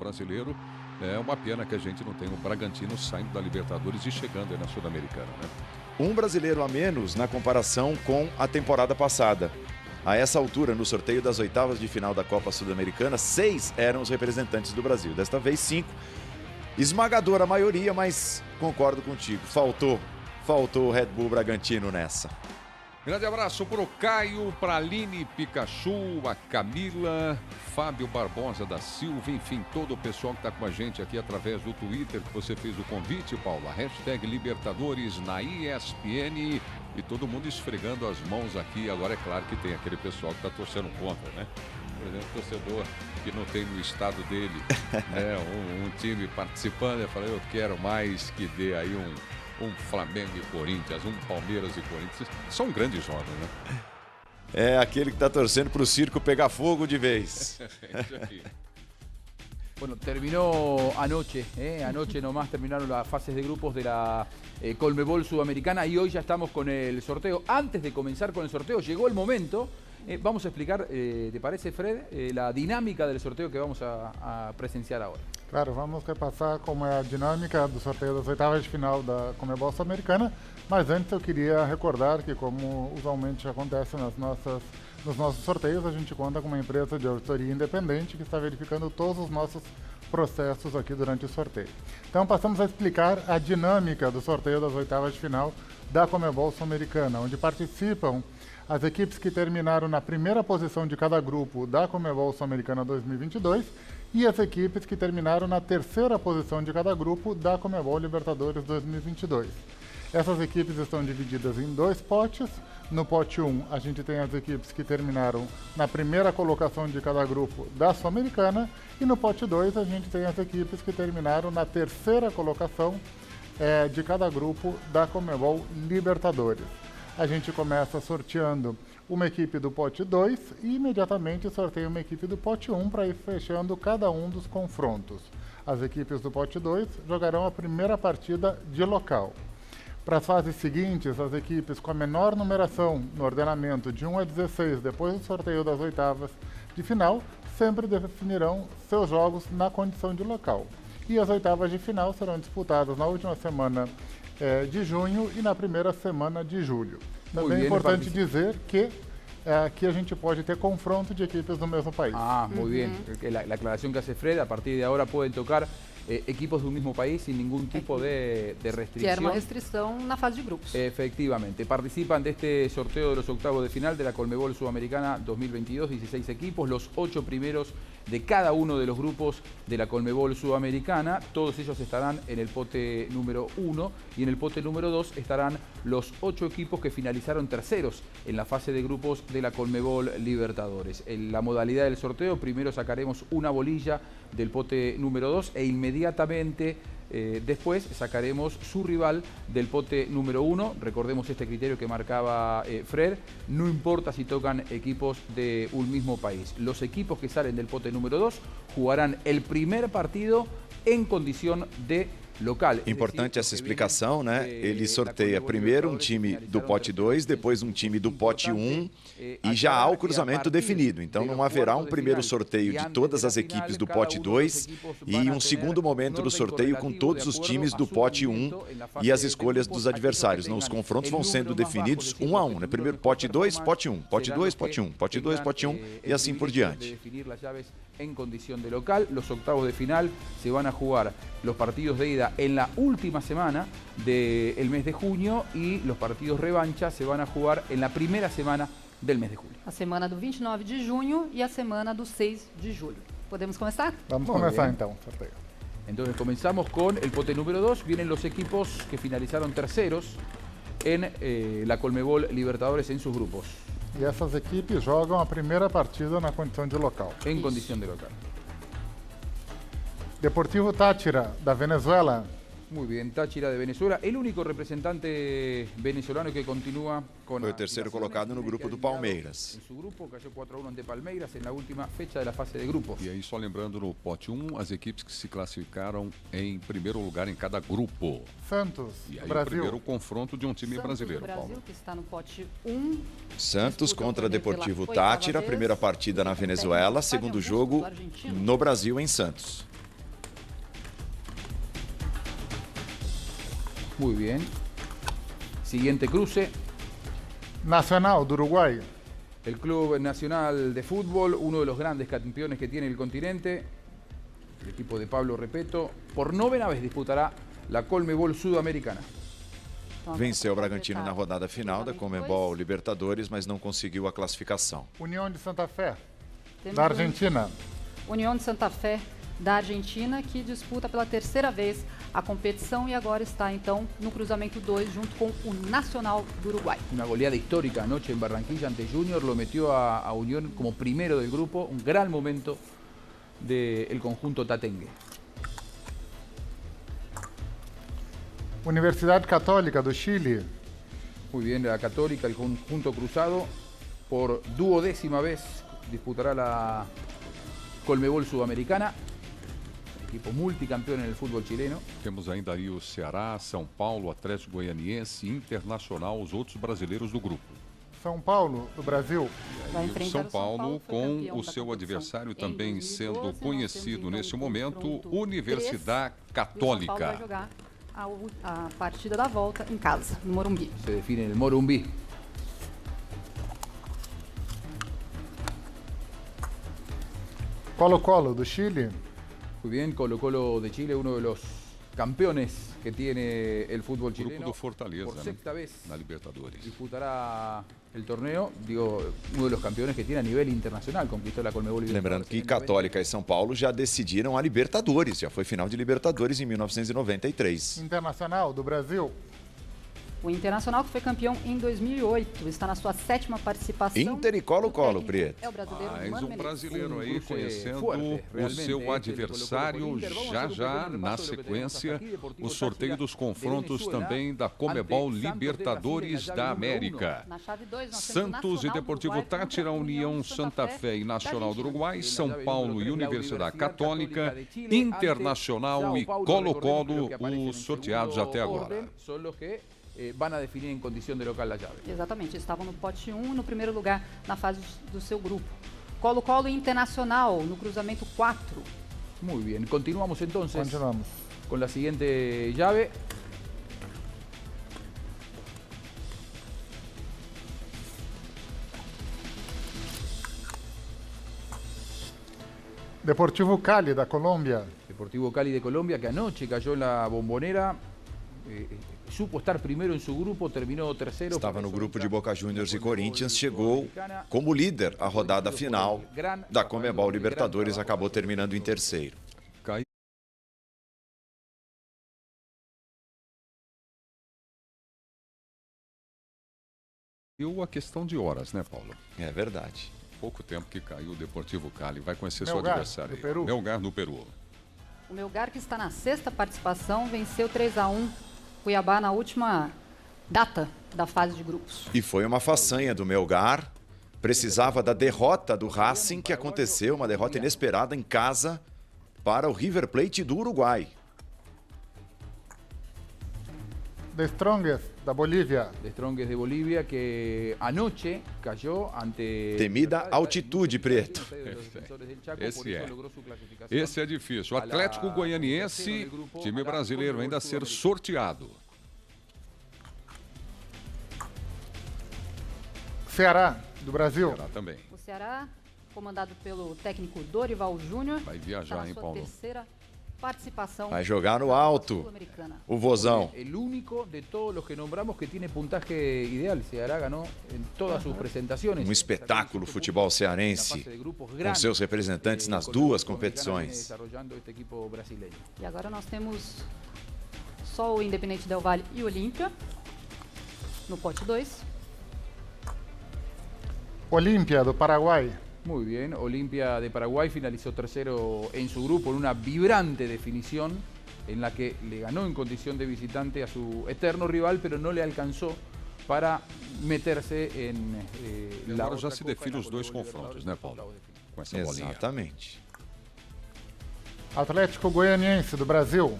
brasileiro. É uma pena que a gente não tenha o Bragantino saindo da Libertadores e chegando aí na Sul-Americana, né? Um brasileiro a menos na comparação com a temporada passada. A essa altura, no sorteio das oitavas de final da Copa Sul-Americana, 6 eram os representantes do Brasil. Desta vez, 5. Esmagadora maioria, mas concordo contigo. Faltou o Red Bull Bragantino nessa. Grande abraço para o Caio, para a Aline Pikachu, a Camila, Fábio Barbosa da Silva, enfim, todo o pessoal que está com a gente aqui através do Twitter, que você fez o convite, Paulo. Hashtag Libertadores na ESPN e todo mundo esfregando as mãos aqui. Agora é claro que tem aquele pessoal que está torcendo contra, né? Por exemplo, torcedor que não tem no estado dele, né? um time participando, eu falei, eu quero mais que dê aí um Flamengo e Corinthians, um Palmeiras e Corinthians. São grandes jogos, né? É aquele que está torcendo para o circo pegar fogo de vez. Bueno, terminó anoche, anoche nomás terminaron las fases de grupos de la Conmebol Sudamericana y hoy ya estamos con el sorteo. Antes de comenzar con el sorteo, llegó el momento. Vamos a explicar, ¿te parece, Fred, la dinámica del sorteo que vamos a presenciar ahora? Claro, vamos repassar como é a dinâmica do sorteio das oitavas de final da Conmebol Sul-Americana, mas antes eu queria recordar que, como usualmente acontece nos nossos sorteios, a gente conta com uma empresa de auditoria independente que está verificando todos os nossos processos aqui durante o sorteio. Então passamos a explicar a dinâmica do sorteio das oitavas de final da Conmebol Sul-Americana, onde participam as equipes que terminaram na primeira posição de cada grupo da Conmebol Sul-Americana 2022 e as equipes que terminaram na terceira posição de cada grupo da Conmebol Libertadores 2022. Essas equipes estão divididas em 2 potes. No pote 1, a gente tem as equipes que terminaram na primeira colocação de cada grupo da Sul-Americana e no pote 2 a gente tem as equipes que terminaram na terceira colocação de cada grupo da Conmebol Libertadores. A gente começa sorteando uma equipe do pote 2 e imediatamente sorteia uma equipe do pote 1 para ir fechando cada um dos confrontos. As equipes do pote 2 jogarão a primeira partida de local. Para as fases seguintes, as equipes com a menor numeração no ordenamento de 1 a 16 depois do sorteio das oitavas de final sempre definirão seus jogos na condição de local. E as oitavas de final serão disputadas na última semana de junho e na primeira semana de julho. Também é importante dizer que aqui a gente pode ter confronto de equipes do mesmo país. Ah, muy bien. La aclaración que hace Fred, a partir de ahora pueden tocar equipos de un mismo país sin ningún tipo de restricción. Que era uma restrição na fase de grupos. Efectivamente. Participan de este sorteo de los octavos de final de la Conmebol Sudamericana 2022, 16 equipos, los 8 primeros de cada uno de los grupos de la Conmebol Sudamericana. Todos ellos estarán en el pote número 1 y en el pote número 2 estarán los 8 equipos que finalizaron terceros en la fase de grupos de la Conmebol Libertadores. En la modalidad del sorteo, primero sacaremos una bolilla del pote número 2 e inmediatamente después sacaremos su rival del pote número 1. Recordemos este criterio que marcaba Fred. No importa si tocan equipos de un mismo país. Los equipos que salen del pote número 2 jugarán el primer partido en condición de local. Importante essa explicação, né? Ele sorteia primeiro um time do pote 2, depois um time do pote 1 e já há o cruzamento definido. Então não haverá um primeiro sorteio de todas as equipes do pote 2 e um segundo momento do sorteio com todos os times do pote 1 e as escolhas dos adversários. Não, os confrontos vão sendo definidos 1 a 1, né? Primeiro pote 2, pote 1, pote 2, pote 1, pote 2, pote 1 e assim por diante. En condición de local, los octavos de final se van a jugar los partidos de ida en la última semana del mes de junio y los partidos revancha se van a jugar en la primera semana del mes de julio. A semana do 29 de junho e a semana do 6 de julho. Podemos começar? Vamos começar então o sorteio. Entonces comenzamos con el pote número 2. Vienen los equipos que finalizaron terceros en la Conmebol Libertadores en sus grupos. E essas equipes jogam a primeira partida na condição de local. En condición de local. Deportivo Táchira, da Venezuela. Muy bien, Táchira de Venezuela, el único representante venezolano que continúa con... Foi o terceiro colocado no grupo do Palmeiras. En su grupo cayó 4-1 ante Palmeiras en la última fecha de la fase de grupos. E aí, só lembrando, no pote 1, as equipes que se classificaram em primeiro lugar em cada grupo. Santos, E aí, Brasil. o primeiro confronto de um time brasileiro, Brasil, Paulo. que está no pote 1. Santos contra Deportivo Táchira, primeira partida na Venezuela, segundo jogo no Brasil, em Santos. Muy bien. Siguiente cruce. Nacional do Uruguai. El Club Nacional de Fútbol, uno de los grandes campeones que tiene el continente. El equipo de Pablo Repetto, por 9ª vez disputará la Conmebol Sudamericana. Venceu o Bragantino na rodada final da Conmebol Libertadores, mas não conseguiu a classificação. União de Santa Fé, Temos da Argentina. União de Santa Fé da Argentina, que disputa pela 3ª vez a competição e agora está então no cruzamento 2 junto com o Nacional do Uruguai. Una goleada histórica anoche en Barranquilla ante Junior, lo metió a Unión como primero del grupo, un gran momento del conjunto tatengue. Universidade Católica do Chile. Muy bien, la Católica, el conjunto cruzado, por 12ª vez disputará la Conmebol Sudamericana, equipo multicampeón en el fútbol chileno. Temos ainda aí o Ceará, São Paulo, Atlético Goianiense, Internacional, os outros brasileiros do grupo. São Paulo, do Brasil. Vai E o enfrentar São Paulo foi com campeão o da seu competição adversário em também 2012. sendo Nós conhecido temos, então, nesse o momento, confronto Universidade 3, e o São Paulo vai Católica. jogar a partida da volta em casa, no Morumbi. Se define en el Morumbi. Colo-Colo, do Chile. Muy bien, Colo-Colo de Chile, uno de los campeones que tiene el fútbol Grupo chileno. do Fortaleza, Por né? 6ª vez Na Libertadores. disputará el torneo, digo, uno de los campeones que tiene a nivel internacional, conquistó la Conmebol Lembrando Libertadores que en el Católica e São Paulo já decidiram a Libertadores, já foi final de Libertadores em 1993. Internacional do Brasil. O Internacional, que foi campeão em 2008, está na sua 7ª participação. Inter e Colo-Colo, O técnico Prieto. É o brasileiro Mais Mano um Menezes. brasileiro aí cruce conhecendo fuerte, o realmente, seu este adversário Colo-Colo Inter. Vamos já hacer um já pequeno na repasso de lo que tenemos hasta sequência aqui. Deportivo o sorteio Táchira dos de confrontos Venezuela também da Conmebol ante Santos de Libertadores Brasil, da na chave número América. Na chave 2, nós temos Santos e Nacional do Deportivo Uruguai contra Táchira, União Santa Fé e Nacional do Uruguai, En la São llave Paulo número e 3, la Universidade Universidad Católica, de Chile, Internacional ante e São Paulo, Colo-Colo, recordemos que aparecen os en sorteados segundo até agora. orden, son los que van a definir en condición de local la llave. Exatamente, estavam no pote 1 no primeiro lugar na fase do seu grupo. Colo-Colo e Internacional no cruzamento 4. Muy bien, continuamos entonces Continuamos. con la siguiente llave. Deportivo Cali, da Colômbia. Deportivo Cali de Colombia, que anoche cayó en la Bombonera, supo estar primero en su grupo, terminó tercero. Estava no grupo de Boca Juniors e Corinthians, chegou como líder à rodada final da Conmebol Libertadores, acabou terminando em terceiro. Caiu a questão de horas, né, Paulo? É verdade. Pouco tempo que caiu o Deportivo Cali. Vai conhecer seu Melgar, adversário do aí. Peru. Melgar, no Peru. O Melgar, que está na 6ª participação, venceu 3-1 Cuiabá na última data da fase de grupos. E foi uma façanha do Melgar. Precisava da derrota do Racing, que aconteceu, uma derrota inesperada em casa para o River Plate do Uruguai. The Strongest, da Bolívia. De Strongest de Bolivia, que anoche cayó ante... Temida altitude, Prieto. Esse é. Esse é difícil. O Atlético Goianiense, time brasileiro ainda a ser sorteado. Ceará, do Brasil. Será também. O Ceará, comandado pelo técnico Dorival Júnior, Vai viajar, está na hein, sua Paulo? 3ª participação. Vai jogar no na alto. Sul-Americana. O Vozão. El único de todos los que nombramos que tiene puntaje ideal. Ceará ganó en todas sus presentaciones. Um espetáculo futebol cearense, com seus representantes nas duas competições. E agora nós temos só o Independente Del Valle e o Olímpia no pote 2. Olímpia, do Paraguai. Muy bien, Olimpia de Paraguay finalizó tercero en su grupo en una vibrante definición en la que le ganó en condición de visitante a su eterno rival, pero no le alcanzó para meterse en la Agora já otra se Copa define en os la dois Copa confrontos, Libertadores, né, los Paulo? octavos de final. Com essa bolinha. Exatamente. Atlético Goianiense, do Brasil.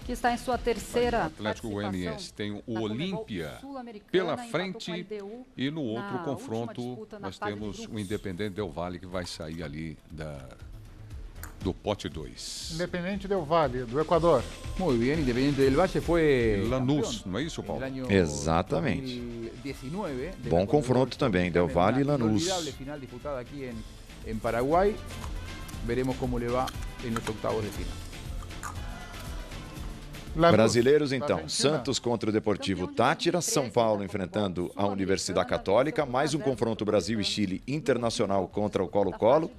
Que está em sua 3ª Atlético Goianiense tem o na Conmebol Olímpia Sul-Americana, pela empatou frente com a LDU e no outro na última confronto disputa na nós fase de temos o grupos. Independente Del Valle que vai sair ali do pote 2. Independente Del Valle, do Equador. Muy bien, Independiente del Valle foi Lanús, campeão não é isso, Paulo? no año Exatamente. 2019 de Bom la confronto também, Del Valle e Una Lanús. inolvidable final disputada aquí en Paraguay. Veremos cómo le va en los octavos de final. Lanús, Brasileiros, da então. Argentina. Santos contra o Deportivo Tátira, São Paulo enfrentando a Universidade Católica, mais um confronto Brasil e Chile Internacional contra o Colo-Colo.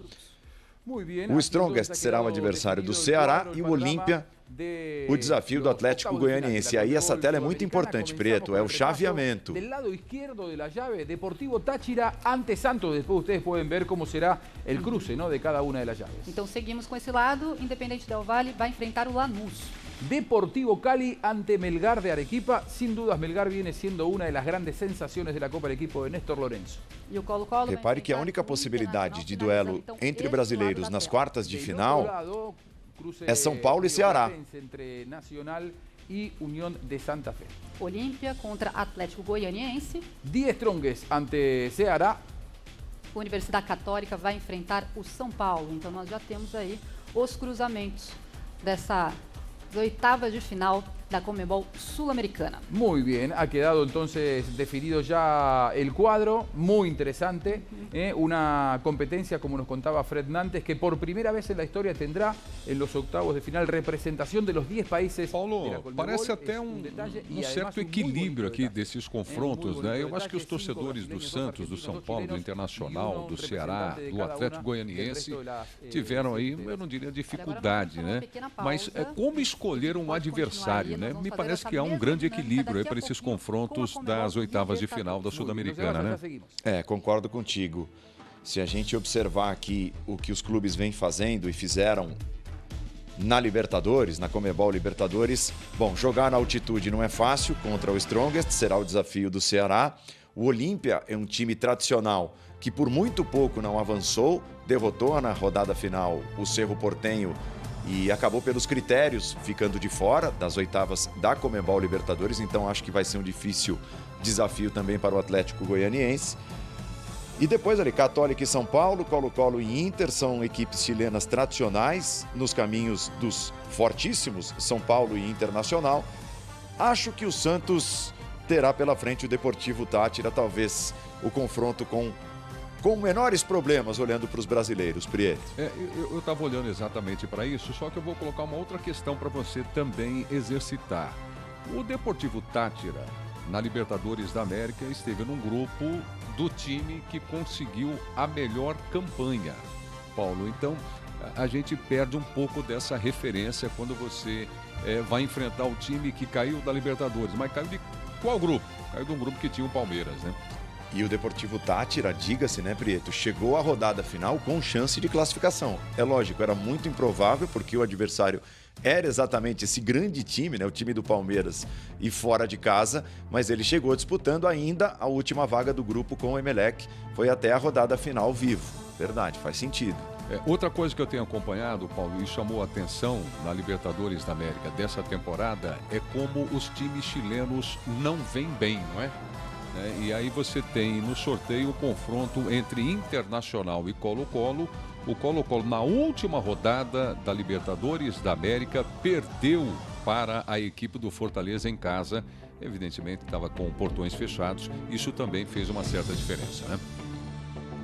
Muy bien, O aquí Strongest entonces ha será o quedado adversário do definido el Ceará cuadro, e el o Olímpia, de o desafio do los Atlético octavos de final Goianiense. de la Aí essa Conmebol tela é muito Sudamericana. importante, Comenzamos Prieto, é con o el repaso chaveamento. Del lado izquierdo de la llave, Deportivo Táchira ante Santos. Después ustedes pueden ver cómo será el cruce, ¿no?, de cada una de las llaves. Então seguimos com esse lado. Independente Del Valle vai enfrentar o Lanús. Deportivo Cali ante Melgar de Arequipa. Sin dudas, Melgar viene siendo una de las grandes sensaciones de la Copa, el equipo de Néstor Lorenzo. E o Colo-Colo vai Repare que a enfrentar única o possibilidade de Internacional, duelo finalizando, então, entre esse brasileiros lado da nas tela. quartas de Del final otro lado, cruce é São Paulo e Ceará. entre Nacional y Unión de Santa Fe. Olímpia contra Atlético Goianiense. Die Strongest ante Ceará. A Universidade Católica vai enfrentar o São Paulo. Então nós já temos aí os cruzamentos dessas oitavas de final da Conmebol Sul-Americana. Muy bien, ha quedado entonces definido ya el cuadro, muy interesante, una competencia, como nos contaba Fred Nantes, que por primera vez en la historia tendrá en los octavos de final representación de los 10 países. Paulo, de la Conmebol. parece Es até detalle y um además certo un muy equilíbrio bonito aqui detalle. desses Muy confrontos, bonito né? Eu acho que os detalle, torcedores cinco do brasileños, Santos, do dos São Paulo, do argentinos Internacional, y uno do Ceará, representante de do cada Atlético una del Goianiense, resto de las, tiveram aí, este, eu não diria Agora dificuldade, nós vamos né? fazer uma pequena Mas pausa. como escolher um Pode adversário, continuar aí, né? nós vamos Me fazer parece essa que há um mesma grande dinâmica equilíbrio aí daqui a para esses pouquinho confrontos com a Conmebol das oitavas de final da Libertadores. Sul-Americana, né? É, concordo contigo. Se a gente observar aqui o que os clubes vêm fazendo e fizeram na Libertadores, na Conmebol Libertadores, bom, jogar na altitude não é fácil contra o Strongest, será o desafio do Ceará. O Olímpia é um time tradicional que por muito pouco não avançou, derrotou na rodada final o Cerro Porteño e acabou pelos critérios ficando de fora das oitavas da Conmebol Libertadores, então acho que vai ser um difícil desafio também para o Atlético Goianiense. E depois ali, Católica e São Paulo, Colo-Colo e Inter são equipes chilenas tradicionais nos caminhos dos fortíssimos São Paulo e Internacional. Acho que o Santos terá pela frente o Deportivo Tátira, talvez o confronto com menores problemas, olhando para os brasileiros, Prieto. Eu estava olhando exatamente para isso, só que eu vou colocar uma outra questão para você também exercitar. O Deportivo Tátira, na Libertadores da América, esteve num grupo do time que conseguiu a melhor campanha, Paulo. Então, a gente perde um pouco dessa referência quando você vai enfrentar o time que caiu da Libertadores. Mas caiu de qual grupo? Caiu de um grupo que tinha o Palmeiras, né? E o Deportivo Tátira, diga-se, né, Prieto, chegou à rodada final com chance de classificação. É lógico, era muito improvável, porque o adversário era exatamente esse grande time, né, o time do Palmeiras, e fora de casa, mas ele chegou disputando ainda a última vaga do grupo com o Emelec. Foi até a rodada final vivo. Verdade, faz sentido. Outra coisa que eu tenho acompanhado, Paulo, e chamou a atenção na Libertadores da América dessa temporada, é como os times chilenos não vêm bem, não é? E aí você tem no sorteio o confronto entre Internacional e Colo-Colo. O Colo-Colo, na última rodada da Libertadores da América, perdeu para a equipe do Fortaleza em casa. Evidentemente, estava com portões fechados. Isso também fez uma certa diferença, né?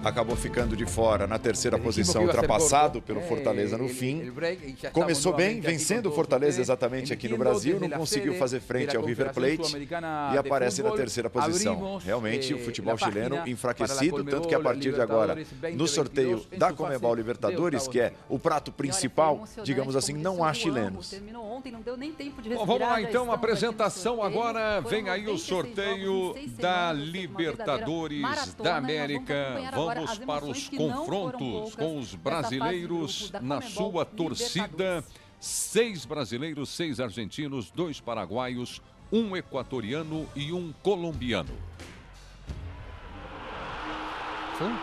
Acabou ficando de fora na terceira posição, ultrapassado pelo Fortaleza no fim. Começou bem, vencendo o Fortaleza exatamente aqui no Brasil, não conseguiu fazer frente ao River Plate e aparece na terceira posição. Realmente o futebol chileno enfraquecido, tanto que a partir de agora, no sorteio da Conmebol Libertadores, que é o prato principal, digamos assim, não há chilenos. Bom, vamos lá então, a apresentação agora, vem aí o sorteio da Libertadores da América. Vamos para os confrontos com os brasileiros na sua torcida. 6 brasileiros, 6 argentinos, 2 paraguaios, 1 equatoriano e 1 colombiano. Sim.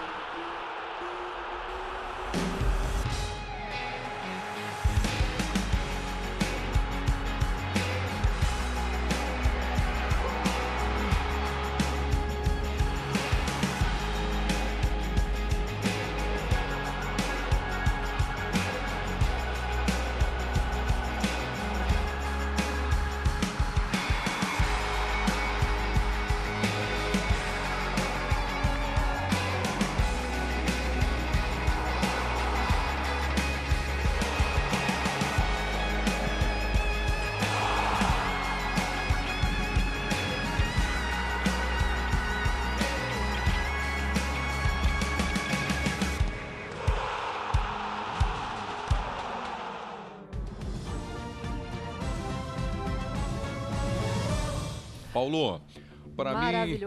Paulo, para mim,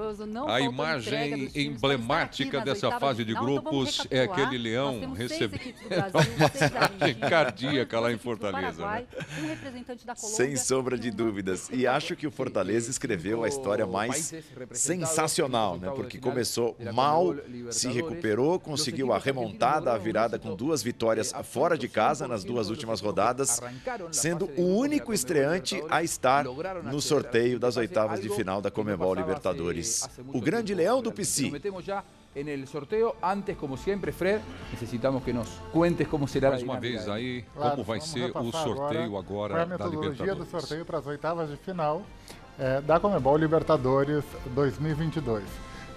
a imagem emblemática dessa fase de grupos é aquele leão recebendo cardíaca lá em Fortaleza. Né? Sem sombra de dúvidas. E acho que o Fortaleza escreveu a história mais sensacional, né? Porque começou mal, se recuperou, conseguiu a remontada, a virada com 2 vitórias fora de casa nas 2 últimas rodadas, sendo o único estreante a estar no sorteio das oitavas de final da Conmebol Libertadores. O grande leão do PC. En el sorteo, antes, como siempre, Fred, necesitamos que nos cuentes cómo será mais uma vez aí, como vai ser o sorteio agora da Libertadores. A metodologia do sorteio para as oitavas de final da Conmebol Libertadores 2022.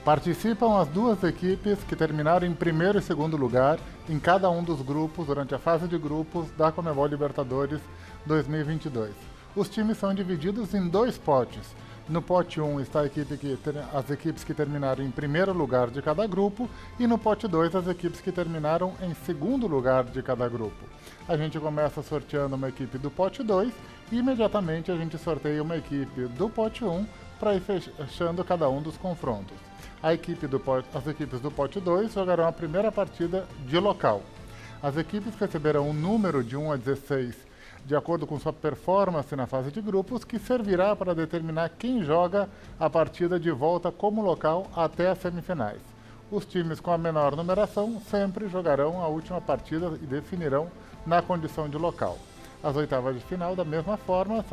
Participam as 2 equipes que terminaram em primeiro e segundo lugar em cada um dos grupos durante a fase de grupos da Conmebol Libertadores 2022. Os times são divididos em 2 potes. No pote 1 está as equipes que terminaram em primeiro lugar de cada grupo e no pote 2 as equipes que terminaram em segundo lugar de cada grupo. A gente começa sorteando uma equipe do pote 2 e imediatamente a gente sorteia uma equipe do pote 1 para ir fechando cada um dos confrontos. As equipes do pote 2 jogarão a primeira partida de local. As equipes receberão um número de 1 a 16 de acordo com sua performance na fase de grupos, que servirá para determinar quem joga a partida de volta como local até as semifinais. Os times com a menor numeração sempre jogarão a última partida e definirão na condição de local. As oitavas de final, da mesma forma,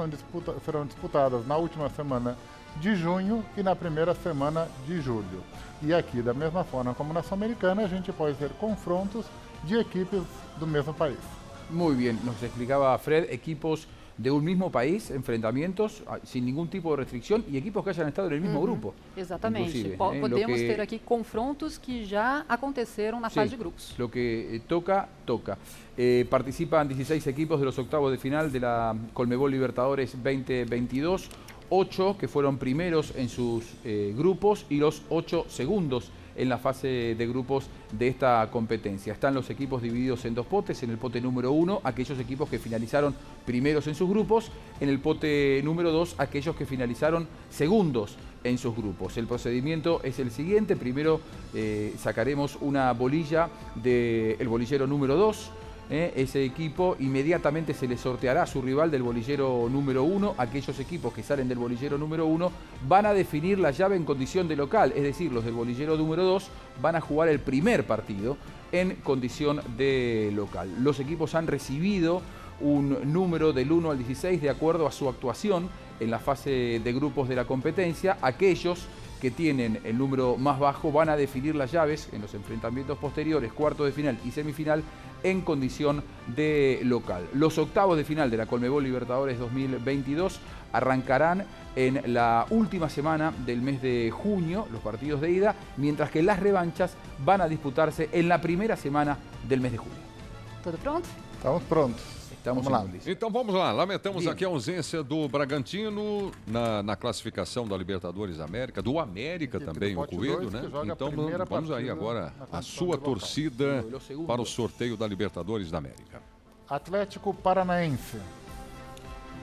serão disputadas na última semana de junho e na primeira semana de julho. E aqui, da mesma forma como na Sul-Americana, a gente pode ter confrontos de equipes do mesmo país. Muy bien, nos explicaba Fred, equipos de un mismo país, enfrentamientos sin ningún tipo de restricción y equipos que hayan estado en el mismo grupo. Exatamente. Podemos ter aqui confrontos que já aconteceram na fase de grupos. Lo que toca, toca. Participan 16 equipos de los octavos de final de la Conmebol Libertadores 2022, 8 que fueron primeros en sus grupos y los 8 segundos en la fase de grupos de esta competencia. Están los equipos divididos en 2 potes. En el pote número 1, aquellos equipos que finalizaron primeros en sus grupos. En el pote número 2, aquellos que finalizaron segundos en sus grupos. El procedimiento es el siguiente. Primero sacaremos una bolilla del bolillero número 2. Ese equipo inmediatamente se le sorteará a su rival del bolillero número 1. Aquellos equipos que salen del bolillero número 1 van a definir la llave en condición de local, es decir, los del bolillero número 2 van a jugar el primer partido en condición de local. Los equipos han recibido un número del 1 al 16 de acuerdo a su actuación en la fase de grupos de la competencia. Aquellos que tienen el número más bajo van a definir las llaves en los enfrentamientos posteriores, cuartos de final y semifinal, en condición de local. Los octavos de final de la Conmebol Libertadores 2022 arrancarán en la última semana del mes de junio, los partidos de ida, mientras que las revanchas van a disputarse en la primera semana del mes de julio. ¿Todo pronto? Estamos prontos. Estamos vamos lá. Então vamos lá, lamentamos aqui a ausência do Bragantino na classificação da Libertadores América, do América também ocorrido, né? Então vamos aí agora a sua torcida para o sorteio da Libertadores da América. Atlético Paranaense.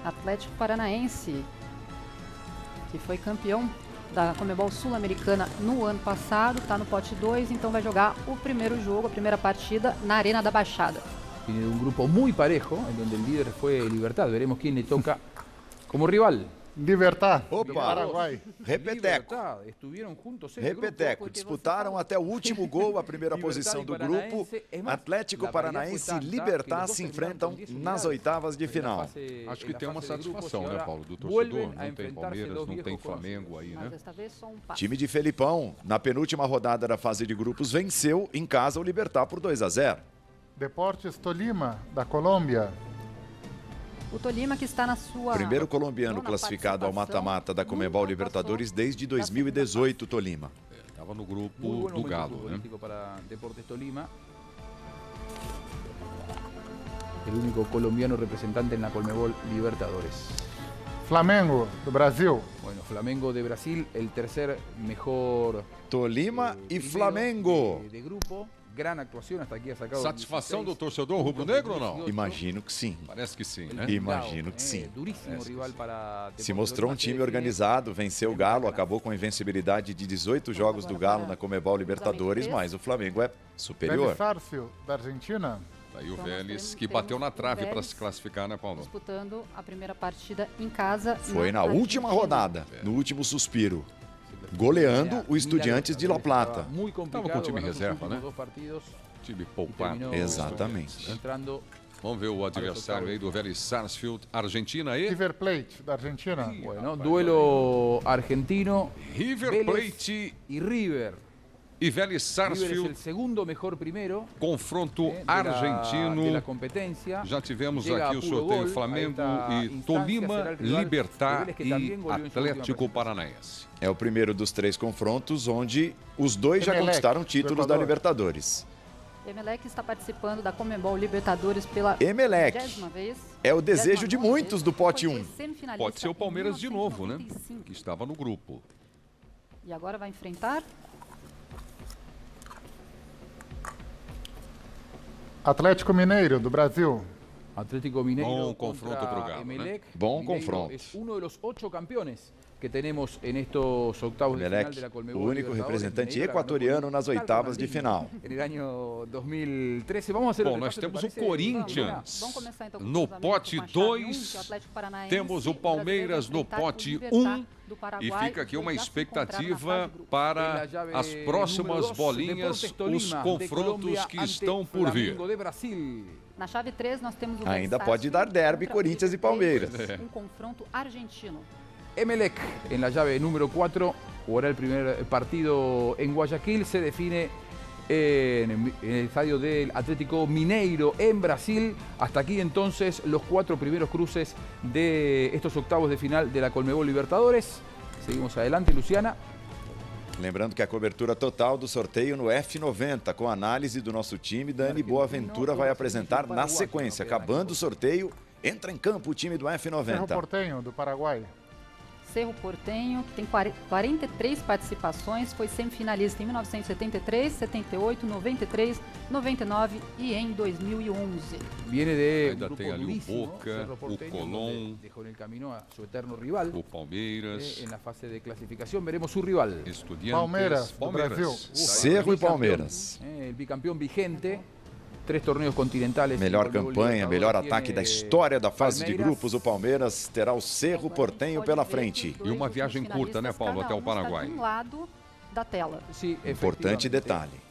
Atlético Paranaense, que foi campeão da Conmebol Sul-Americana no ano passado, está no pote 2, então vai jogar o primeiro jogo, a primeira partida, na Arena da Baixada. Tiene un grupo muy parejo, en donde el líder fue Libertad. Veremos quién le toca como rival. Libertad, Opa, Paraguai. Repeteco. Estuvieron juntos en Repeteco. Disputaram até o último gol a primeira posição do grupo. Atlético Paranaense e Libertad se enfrentam nas oitavas de final. Acho que tem uma satisfação, né, Paulo, do torcedor. Não tem Palmeiras, não tem Flamengo aí, né? Time de Felipão, na penúltima rodada da fase de grupos, venceu em casa o Libertad por 2-0. Deportes Tolima, da Colômbia. O Tolima que está na sua... Primeiro colombiano classificado ao mata-mata da Conmebol Libertadores desde 2018, Tolima. Estava no grupo do Galo, né? Para Deportes Tolima. El único colombiano representante en la Conmebol Libertadores. Flamengo, do Brasil. Bueno, Flamengo de Brasil, el tercer mejor Tolima e Flamengo. De grupo. gran actuación, hasta aquí ha sacado Satisfação 16, do torcedor rubro-negro ou não? Imagino que sim. Parece que sim, né? Imagino que sim. Duríssimo rival para Se mostrou um time organizado, venceu o Galo, acabou com a invencibilidade de 18 jogos do Galo na Comebol Libertadores, mas o Flamengo é superior. Vélez Sarsfield, da Argentina. Aí o Então, Vélez, nós que bateu na temos o trave para Vélez se classificar, né, Paulo? disputando a primeira partida em casa. Foi na última rodada, no último suspiro, goleando o Estudiantes de La Plata. Tava com o time reserva, né? Time poupado. Exatamente. Entrando. Vamos ver o adversário aí do Vélez Sarsfield, Argentina e River Plate, da Argentina. Bueno, duelo argentino. River Vélez Plate y River. e Vélez River es Sarsfield. el segundo mejor primero Confronto de argentino. la competencia. Já tivemos Llega aqui a o puro sorteio gol, Flamengo a esta e instancia Tolima, será el rival Libertad de Vélez, que e también goleó en su última Atlético participación. Paranaense. É o primeiro dos 3 confrontos, onde os dois já Emelec, conquistaram títulos da Equador. Libertadores. Emelec está participando da Comebol Libertadores pela Emelec 20ª vez. é o desejo de 19ª muitos do pote foi 1. semifinalista Pode ser o em Palmeiras de novo, né? 1995. Que estava no grupo. E agora vai enfrentar Atlético Mineiro, do Brasil. Atlético Mineiro Bom confronto contra pro Galo, né? Emelec. Bom Mineiro confronto. es uno de los 8 campeones que tenemos en estos octavos de final Emelec, de la o Colmebol único Libertadores. representante Mineiro equatoriano ganó nas con oitavas de Ronaldinho final. En el año 2013. Vamos a hacer Bom, el nós repaso, temos ¿te o parece? Corinthians. Vamos começar então com No o cruzamento pote com a chave 2, que o Atlético Paranaense, temos o brasileiro, Palmeiras vai no enfrentar pote o Libertad 1. do E Paraguai, fica aqui os uma dois já se encontraram na fase expectativa de grupos. para En la llave as próximas número 2, bolinhas, Deportes Tolima, os de confrontos Colombia que ante estão por vir. Flamengo de Brasil. Na chave 3 nós temos o Ainda Vélez pode dar Sarsfield derby, contra o Corinthians e River Plate, Palmeiras. Um confronto argentino. Emelec en la llave número 4 jugará el primer partido en Guayaquil. Se define en el estadio del Atlético Mineiro en Brasil. Hasta aquí entonces los 4 primeros cruces de estos octavos de final de la Colmebol Libertadores. Seguimos adelante, Luciana. Lembrando que a cobertura total do sorteio no F90, com análise do nosso time, Dani Boaventura vai apresentar na sequência. Acabando o sorteio, entra em campo o time do Cerro F90. Porteño, do Paraguai. Cerro Porteño, que tem 43 participações, foi semifinalista em 1973, 78, 93, 99 e em 2011. Viene de Ainda un tem grupo ali o durísimo, Boca, Cerro o Porteño, Colón. donde dejó en el camino a su eterno rival. O Palmeiras, En la fase de clasificación veremos su rival. Estudiantes, Palmeiras, do Brasil. Cerro e Palmeiras. El bicampeón vigente, 3 torneos continentales. Melhor en Colmebol campanha, melhor Libertadores, ataque da tiene história da fase de Palmeiras. grupos. O Palmeiras terá o Cerro Porteño pela frente. E uma viagem curta, né, Paulo, até o Paraguai. De um lado da tela, Sí, Importante efectivamente. detalhe.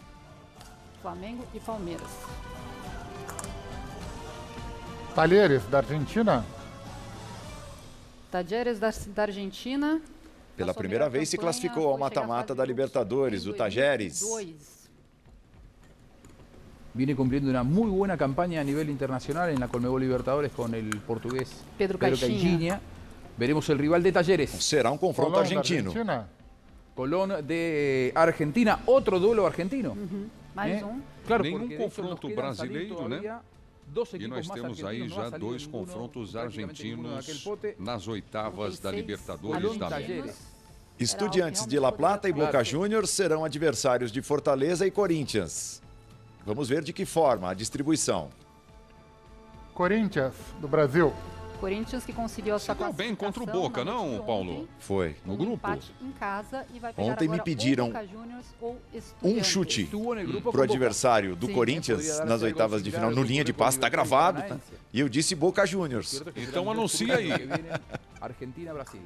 Flamengo e Palmeiras. Talheres, da Argentina. Talleres da Argentina. Pela Na sua primeira melhor vez se campanha, classificou ao foi chegar à mata-mata fase da de grupos Libertadores, em o Talleres. 2002. Viene cumpliendo una muy buena campaña a nivel internacional en la Colmebol Libertadores con el portugués Pedro Caixinha. Veremos el rival de Talleres, Será um confronto Colón, da argentino. Argentina. Colón de Argentina, otro duelo argentino. Mais ¿Eh? um. Claro, Nenhum porque de hecho nos confronto quedan salir brasileiro, todavía né? dos E equipos nós más temos aí argentinos, no ha já salido 2 ninguno, confrontos prácticamente ninguno de aquel argentinos pote. nas oitavas da 36 Libertadores Colón da Talleres. América. Estudiantes de La Plata e Boca Juniors serão adversários de Fortaleza e Corinthians. Vamos ver de que forma a distribuição. Corinthians, do Brasil. Corinthians que conseguiu a sua Se deu bem contra o classificação Boca, na noite não, de Paulo? ontem, Foi. No com um grupo? empate em casa e vai pegar Ontem me agora pediram ou Boca Juniors ou Um Estudiantes. chute Estuvo en el grupo pro con Boca. adversário do Sim, Corinthians poderia dar nas esse oitavas de final. No linha de passe, está gravado. Tá? E eu disse Boca Juniors. Cierto que Então serán dos anuncia cruces aí. que vienen Argentina-Brasil.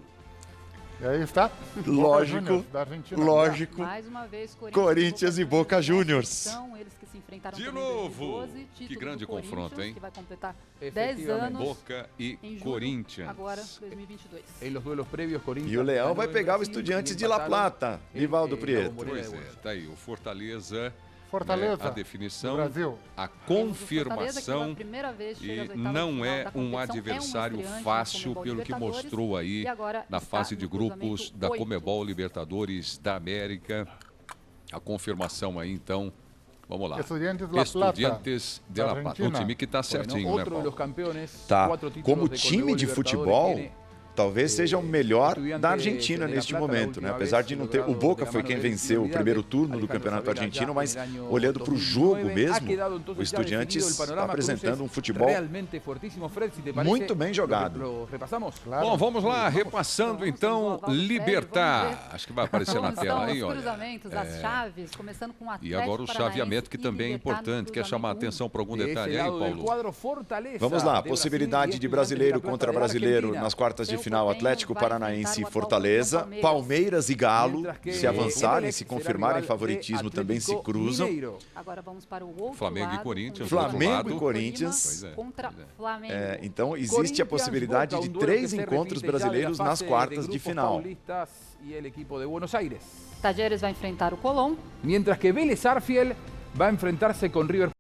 E aí está. Boca Lógico, Juniors, da Argentina. lógico. Mais uma vez, Corinthians e Boca Juniors. São eles que se enfrentaram De também em novo! 2012, Que título grande do Corinthians, confronto, hein? Que vai completar 10 Efectivamente. anos Boca e em julho, Corinthians. agora 2022. En los duelos previos, Corinthians E o Leão ganó vai en pegar o Brasil Estudiantes y de La empataron Plata, en, Rivaldo la Prieto. Bombonera de Pois é, Buenos tá aí. O Fortaleza, Fortaleza, a do definição, Brasil. a Temos o Fortaleza, que confirmação. pela primeira vez chega E às oitavas de não final é da um competição, adversário estreante na fácil, Comebol pelo que Libertadores, mostrou aí e agora na está fase de no grupos cruzamento da 8. Comebol Libertadores da América. A confirmação aí, então, vamos lá. Estudiantes de La Plata, Estudiantes de da La Plata. Um Argentina. time que está Bueno, certinho, né, otro de los Paulo? campeones, Tá. 4 títulos Como de time Conmebol de Libertadores futebol, tiene talvez seja o melhor da Argentina neste momento, né? Apesar de não ter... O Boca foi quem venceu o primeiro turno do Campeonato Argentino, mas olhando para o jogo mesmo, o Estudiantes está apresentando um futebol muito bem jogado. Bom, vamos lá, repassando então, Libertad. Acho que vai aparecer na tela aí, olha. Cruzamentos, as chaves, começando com o Atlético E agora o chaveamento que também é importante. Quer chamar a atenção para algum detalhe aí, Paulo? Vamos lá, possibilidade de brasileiro contra brasileiro nas quartas de final, Atlético Paranaense e Fortaleza. Palmeiras e Galo, se avançarem, se confirmarem favoritismo, também se cruzam. Agora vamos para o outro Flamengo e lado, Corinthians. Flamengo e Corinthians. contra Flamengo. Então existe a possibilidade de 3 encontros brasileiros nas quartas de final. Talleres vai enfrentar o Colón. Mientras que Vélez Sarsfield va a enfrentarse con River